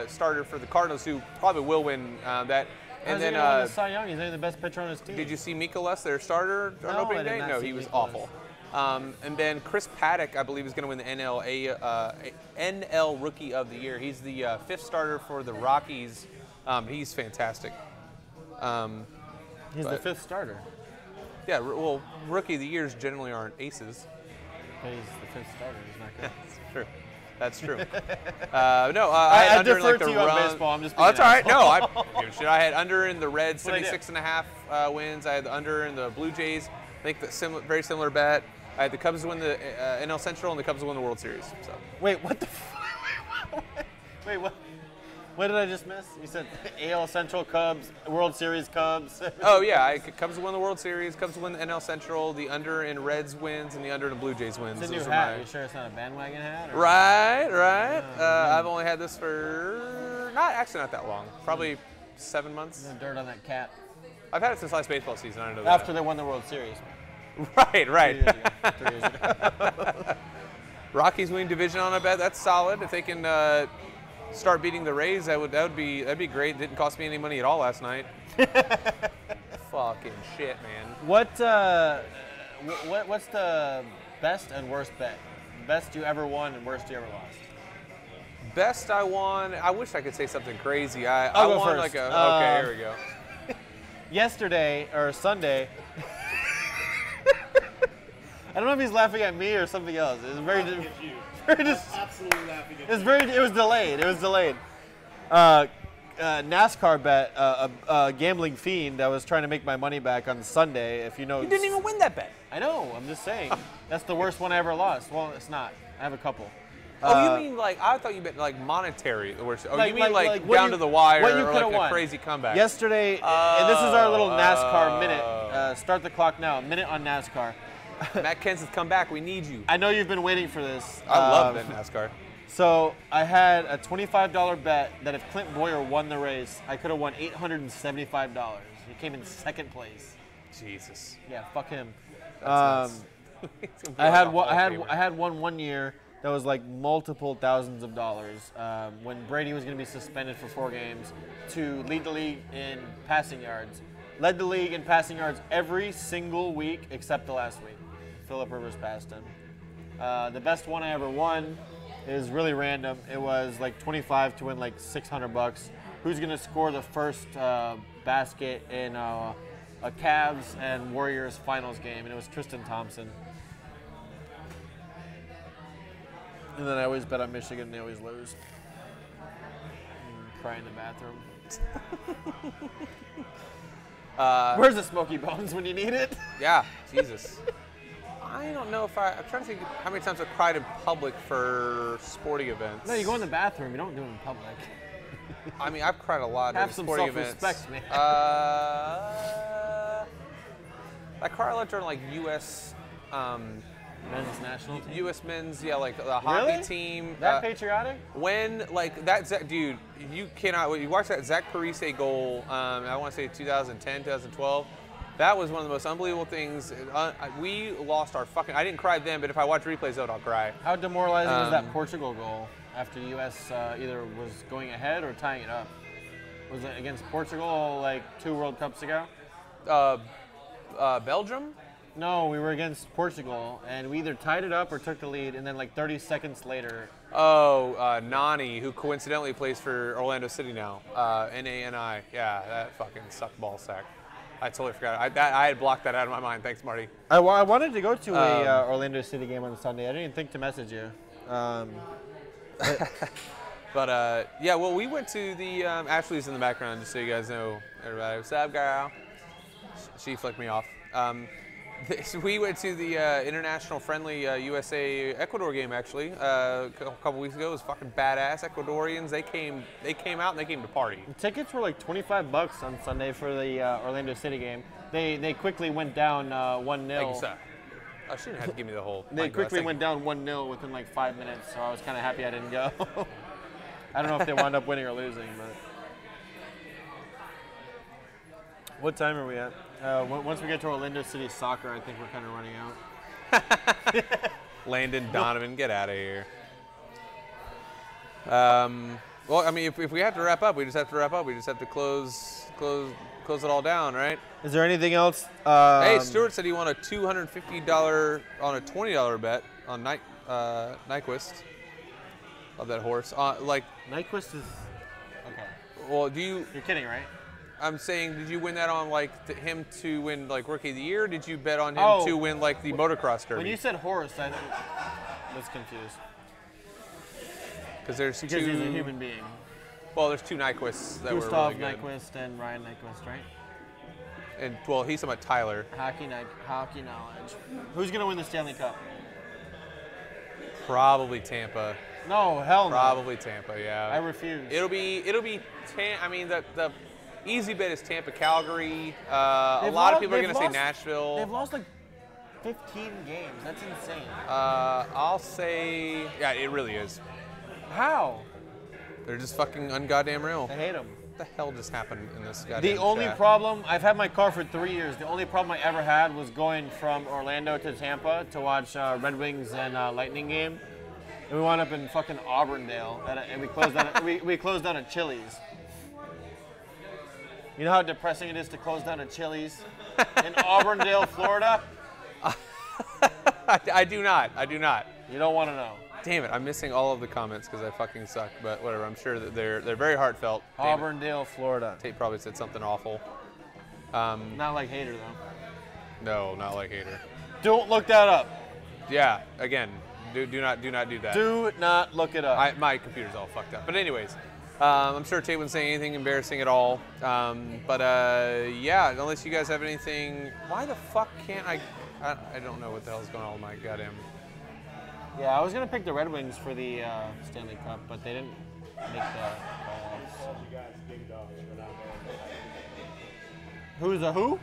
starter for the Cardinals, who probably will win that. And then Cy Young, he's only the best pitcher on his team. Did you see Mikolas, their starter, on opening day? No, he was awful. And then Chris Paddock, I believe, is going to win the NL Rookie of the Year. He's the fifth starter for the Rockies. He's fantastic. He's the fifth starter. Yeah, well, Rookie of the Years generally aren't aces. But he's the fifth starter. He's not good. That's true. That's true. I had under defer in, like, to you on baseball. I'm just being that's all right. No, I had under in the Reds, 76.5 wins. I had the under in the Blue Jays. I think very similar bet. I had the Cubs win the NL Central and the Cubs win the World Series. So. Wait, what the? Wait, what? What did I just miss? You said AL Central Cubs, World Series Cubs. Oh yeah, Cubs win the World Series, Cubs win the NL Central, the under in Reds wins, and the under in the Blue Jays wins. It's a new hat. You sure it's not a bandwagon hat? Or? Right. I've only had this for not that long. Probably 7 months. No dirt on that cap. I've had it since last baseball season. I don't know that. After they won the World Series. Right. 3 years ago. Rockies winning division on a bet. That's solid. If they can start beating the Rays, that'd be great. It didn't cost me any money at all last night. Fucking shit, man. What's the best and worst bet? Best you ever won and worst you ever lost? Best I won. I wish I could say something crazy. I go won first. like a. Okay, here we go. Yesterday or Sunday. I don't know if he's laughing at me or something else. It was very Absolutely laughing at you. It was delayed. NASCAR bet, a gambling fiend that was trying to make my money back on Sunday. If you know, You didn't even win that bet. I know. I'm just saying. That's the worst one I ever lost. Well, it's not. I have a couple. Oh, you mean like I thought you meant like monetary? The worst. Oh, Like- you mean like like what down you- to the wire what you or coulda like a won. crazy comeback? Yesterday, and this is our little NASCAR minute. Start the clock now. A minute on NASCAR. Matt Kenseth, come back. We need you. I know you've been waiting for this. I love that NASCAR. So I had a $25 bet that if Clint Boyer won the race, I could have won $875. He came in second place. Jesus. Yeah, fuck him. That's nuts. I had one year that was like multiple thousands of dollars when Brady was going to be suspended for 4 games to lead the league in passing yards. Led the league in passing yards every single week except the last week. Phillip Rivers passed him. The best one I ever won is really random. It was like 25 to win like $600. Who's going to score the first basket in a Cavs and Warriors finals game? And it was Tristan Thompson. And then I always bet on Michigan and they always lose. Cry in the bathroom. Where's the Smoky Bones when you need it? Yeah, Jesus. I don't know if I'm trying to think how many times I've cried in public for sporting events. No, you go in the bathroom. You don't do it in public. I mean, I've cried a lot Have in some sporting events. self-respect, man. I cry a lot during like U.S. Men's national team. U.S. men's, yeah, like the hockey Really? team. That patriotic? When like that, dude, you cannot. You watch that Zach Parise goal. I want to say 2010, 2012. That was one of the most unbelievable things. We lost our fucking. I didn't cry then, but if I watch replays, I'll cry. How demoralizing was that Portugal goal after the U.S. Either was going ahead or tying it up? Was it against Portugal like 2 World Cups ago? Belgium? No, we were against Portugal, and we either tied it up or took the lead, and then like 30 seconds later. Oh, Nani, who coincidentally plays for Orlando City now. Nani. Yeah, that fucking sucked ball sack. I totally forgot. I had blocked that out of my mind. Thanks, Marty. I wanted to go to a Orlando City game on Sunday. I didn't even think to message you. But yeah, well, we went to the Ashley's in the background, just so you guys know. Everybody, what's up, girl? She flicked me off. We went to the international friendly USA Ecuador game actually a couple weeks ago. It was fucking badass. Ecuadorians, they came out and they came to party. The tickets were like $25 on Sunday for the Orlando City game. They quickly went down 1-0. Thank you, sir. I shouldn't have to give me the whole. They quickly went down 1-0 within like 5 minutes, so I was kind of happy I didn't go. I don't know if they wound up winning or losing, but. What time are we at? Once we get to Orlando City soccer, I think we're kind of running out. Landon Donovan, get out of here. Well, I mean, if we have to wrap up, we just have to wrap up. We just have to close it all down, right? Is there anything else? Hey, Stuart said he won a $250 on a $20 bet on Nyquist. Love that horse. Nyquist is okay. Well, You're kidding, right? I'm saying, did you win that on like him to win like Rookie of the Year? Or did you bet on him to win like the motocross derby? When you said horse, I was confused. Because he's a human being. Well, there's 2 Nyquists that Gustav were really good. Nyquist and Ryan Nyquist, right? And well, he's talking about Tyler. Hockey knowledge. Who's gonna win the Stanley Cup? Probably Tampa. No, hell no. Probably Tampa, yeah. I refuse. It'll be. I mean, the easy bet is Tampa, Calgary. A lot of people are going to say Nashville. They've lost like 15 games. That's insane. I'll say, yeah, it really is. How? They're just fucking ungoddamn real. I hate them. What the hell just happened in this goddamn The only chat? problem, I've had my car for 3 years. The only problem I ever had was going from Orlando to Tampa to watch Red Wings and Lightning game. And we wound up in fucking Auburndale, and we closed down a Chili's. You know how depressing it is to close down a Chili's in Auburndale, Florida? I do not. You don't want to know. Damn it, I'm missing all of the comments because I fucking suck, but whatever. I'm sure that they're very heartfelt. Auburndale, Florida. Tate probably said something awful. Not like Hater, though. No, not like Hater. Don't look that up. Yeah, again, do not do that. Do not look it up. My computer's all fucked up. But anyways, I'm sure Tate wouldn't say anything embarrassing at all. Yeah, unless you guys have anything. Why the fuck can't I don't know what the hell's going on with my goddamn. Yeah, I was going to pick the Red Wings for the Stanley Cup, but they didn't make the Who's the who?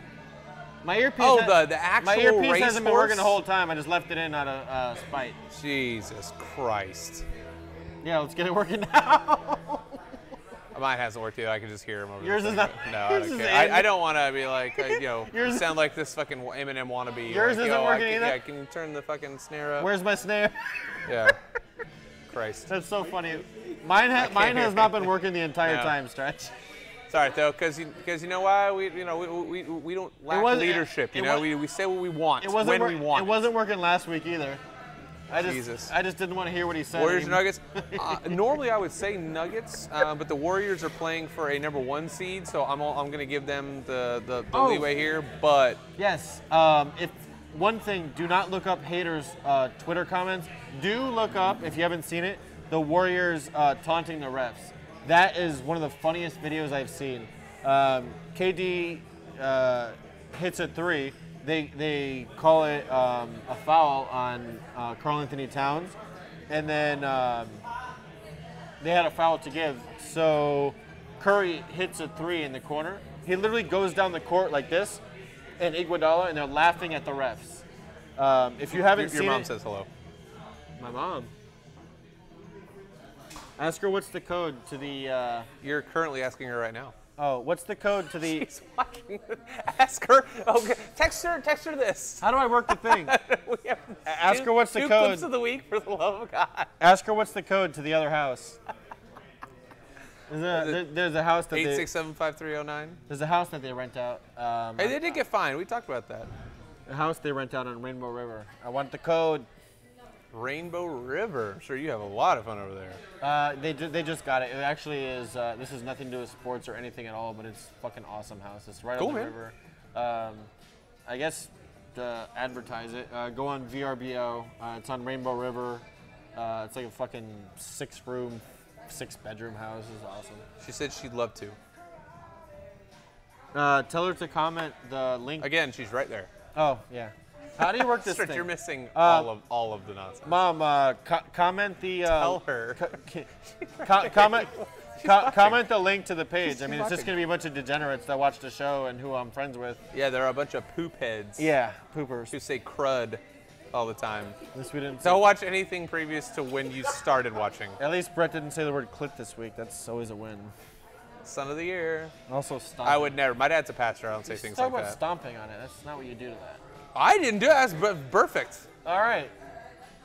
My earpiece. Oh, the actual my earpiece race hasn't been horse? working the whole time. I just left it in out of spite. Jesus Christ. Yeah, let's get it working now. Mine hasn't worked either. I can just hear him over Yours there. is not. No, I don't care. I don't want to be like, you sound like this fucking Eminem wannabe. Yours like, isn't working either? Yeah, can you turn the fucking snare up? Where's my snare? Yeah. Christ. That's so funny. Mine has not been working the entire time, Stretch. Sorry, though, because you know why? We don't lack leadership. We say what we want when we want. It wasn't working last week either. I just didn't want to hear what he said. Warriors Nuggets. Normally I would say Nuggets, but the Warriors are playing for a #1 seed, so I'm going to give them the leeway here. But yes, if one thing, do not look up haters' Twitter comments. Do look up, if you haven't seen it, the Warriors taunting the refs. That is one of the funniest videos I've seen. KD hits a three. They call it a foul on Karl Anthony Towns, and then they had a foul to give. So Curry hits a three in the corner. He literally goes down the court like this, and Iguodala, and they're laughing at the refs. If you haven't seen it, your mom says hello. My mom. Ask her what's the code to the. You're currently asking her right now. Oh, what's the code to the? She's watching. Ask her. Okay, text her this. How do I work the thing? Ask her what's the code. 2 clips of the week, for the love of God. Ask her what's the code to the other house. There's a house that 867-5309. There's a house that they rent out. Hey, they did get fined. We talked about that. A house they rent out on Rainbow River. I want the code. Rainbow River. I'm sure you have a lot of fun over there. They just got it. It actually is. This has nothing to do with sports or anything at all, but it's fucking awesome house. It's right on the river. I guess to advertise it, go on VRBO. It's on Rainbow River. It's like a fucking 6-room, 6-bedroom house. It's awesome. She said she'd love to. Tell her to comment the link. Again, she's right there. Oh yeah. How do you work this thing? You're missing all of the nonsense. Mom, comment the. Tell her. Comment the link to the page. I mean, it's just gonna be a bunch of degenerates that watch the show and who I'm friends with. Yeah, there are a bunch of poop heads. Yeah, poopers. Who say crud all the time. At least we didn't. Don't watch anything previous to when you started watching. At least Brett didn't say the word clit this week. That's always a win. Son of the year. Also, stomping. I would never. My dad's a pastor. I don't say things like that. Talk about stomping on it. That's not what you do to that. I didn't do it. That's perfect. All right.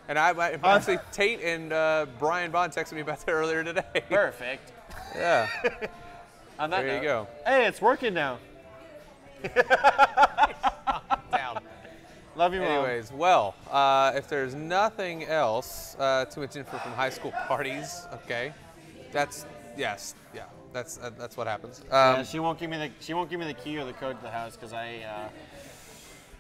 And actually, Tate and Brian Bond texted me about that earlier today. Perfect. Yeah. On that there note, you go. Hey, it's working now. Down. Love you, Mom. Anyways, well, if there's nothing else, too much info from high school parties. Okay, that's what happens. Yeah, she won't give me the key or the code to the house because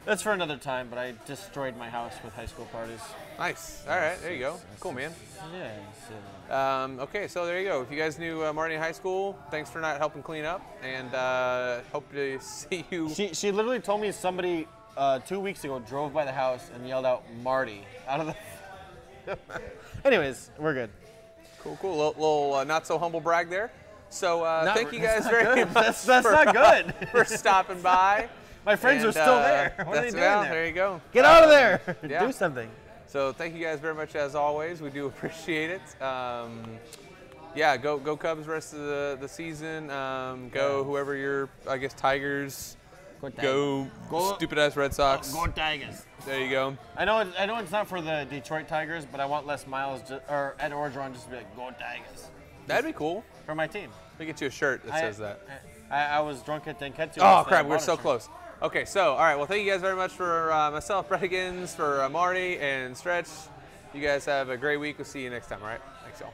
that's for another time, but I destroyed my house with high school parties. Nice. All right, there you go. Cool, man. Yeah. Okay, so there you go. If you guys knew Marty in high school, thanks for not helping clean up, and hope to see you. She literally told me somebody 2 weeks ago drove by the house and yelled out Marty out of the. Anyways, we're good. Cool. Little not so humble brag there. So thank you guys very much. That's not good. For stopping by. My friends are still there. What are they doing there? There you go. Get out of there. Yeah. Do something. So thank you guys very much as always. We do appreciate it. Yeah, go Cubs rest of the season. Go whoever your, I guess, Tigers, Go stupid ass Red Sox. Go Tigers. There you go. I know it's not for the Detroit Tigers, but I want Les Miles or Ed Orgeron just to be like, go Tigers. That'd be cool. For my team. We get you a shirt that says that. I was drunk at Tenketsu. Oh, crap. We're so close. Okay, so, all right. Well, thank you guys very much for myself, Brettigans, for Marty, and Stretch. You guys have a great week. We'll see you next time, all right? Thanks, y'all.